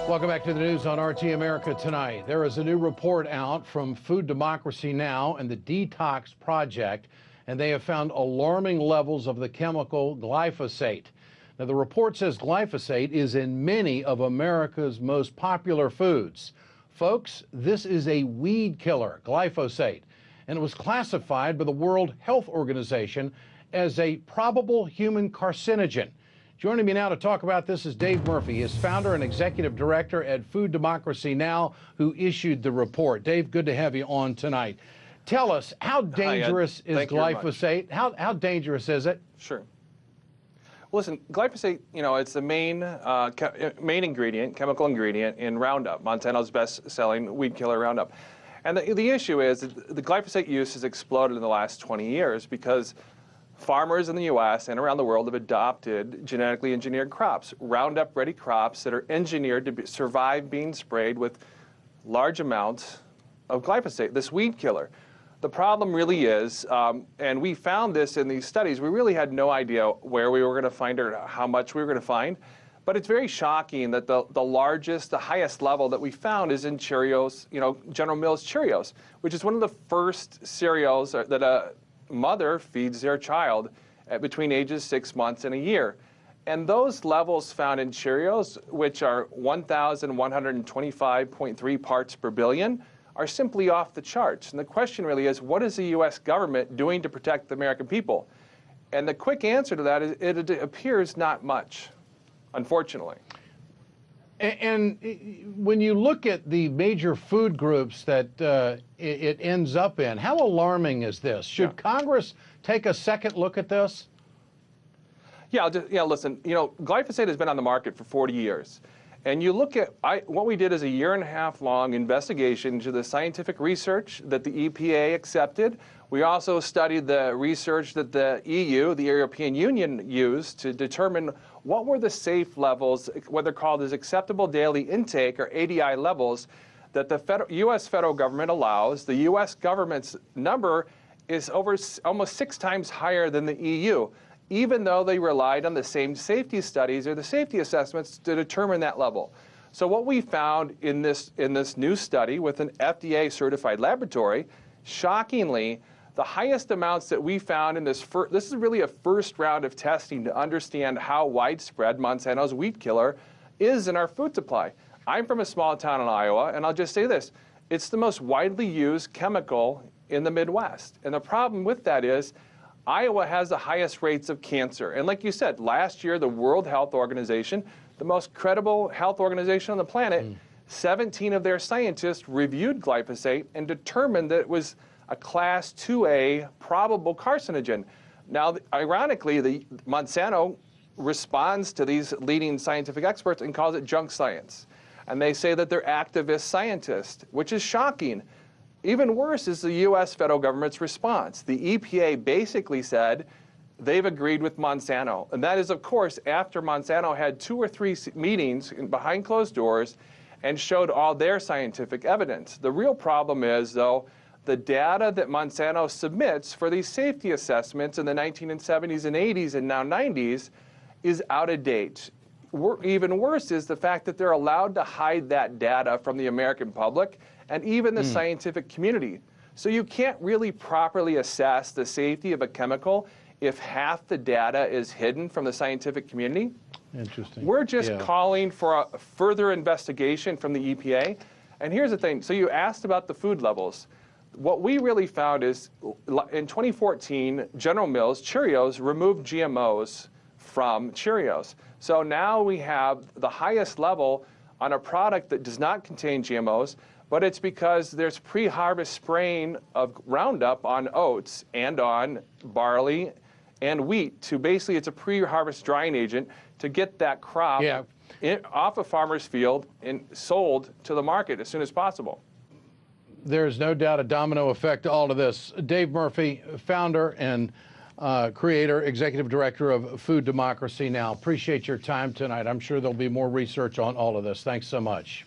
Welcome back to the news on RT America tonight. There is a new report out from Food Democracy Now! And the Detox Project, and they have found alarming levels of the chemical glyphosate. Now, the report says glyphosate is in many of America's most popular foods. Folks, this is a weed killer, glyphosate, and it was classified by the World Health Organization as a probable human carcinogen. Joining me now to talk about this is Dave Murphy. He is founder and executive director at Food Democracy Now!, who issued the report. Dave, good to have you on tonight. Tell us, how dangerous is glyphosate? How dangerous is it? Sure. Well, listen, glyphosate, it's the main ingredient, chemical ingredient in Roundup, Monsanto's best-selling weed killer Roundup. And the issue is that the glyphosate use has exploded in the last 20 years because farmers in the U.S. and around the world have adopted genetically engineered crops, Roundup-ready crops that are engineered to survive being sprayed with large amounts of glyphosate, this weed killer. The problem really is, and we found this in these studies, we really had no idea where we were going to find or how much we were going to find, but it's very shocking that the highest level that we found is in Cheerios, General Mills Cheerios, which is one of the first cereals that a mother feeds their child at between ages 6 months and a year. And those levels found in Cheerios, which are 1,125.3 parts per billion, are simply off the charts. And the question really is, what is the U.S. government doing to protect the American people? And the quick answer to that is it appears not much, unfortunately. And when you look at the major food groups that it ends up in, how alarming is this? Should Congress take a second look at this? Yeah, listen, glyphosate has been on the market for 40 years. And you look at, what we did is a 1.5 year long investigation into the scientific research that the EPA accepted. We also studied the research that the EU, the European Union, used to determine what were the safe levels, what they're called as acceptable daily intake, or ADI levels, that the U.S. federal government allows. The U.S. government's number is almost 6 times higher than the EU, even though they relied on the same safety studies or the safety assessments to determine that level. So what we found in this new study with an FDA-certified laboratory, shockingly, the highest amounts that we found in this is really a first round of testing to understand how widespread Monsanto's weed killer is in our food supply. I'm from a small town in Iowa, and I'll just say this. It's the most widely used chemical in the Midwest. And the problem with that is Iowa has the highest rates of cancer. And like you said, last year, the World Health Organization, the most credible health organization on the planet, 17 of their scientists reviewed glyphosate and determined that it was a Class 2A probable carcinogen. Now, ironically, the Monsanto responds to these leading scientific experts and calls it junk science. And they say that they're activist scientists, which is shocking. Even worse is the U.S. federal government's response. The EPA basically said they've agreed with Monsanto. And that is, of course, after Monsanto had 2 or 3 meetings behind closed doors and showed all their scientific evidence. The real problem is, though, the data that Monsanto submits for these safety assessments in the 1970s and 80s and now 90s is out of date. Even worse is the fact that they're allowed to hide that data from the American public and even the scientific community. So you can't really properly assess the safety of a chemical if half the data is hidden from the scientific community. Interesting. We're just calling for a further investigation from the EPA. And here's the thing. So you asked about the food levels. What we really found is in 2014, General Mills, Cheerios, removed GMOs from Cheerios. So now we have the highest level on a product that does not contain GMOs, but it's because there's pre-harvest spraying of Roundup on oats and on barley and wheat to basically, it's a pre-harvest drying agent to get that crop off a farmer's field and sold to the market as soon as possible. There's no doubt a domino effect to all of this. Dave Murphy, founder and creator, executive director of Food Democracy Now! Appreciate your time tonight. I'm sure there'll be more research on all of this. Thanks so much.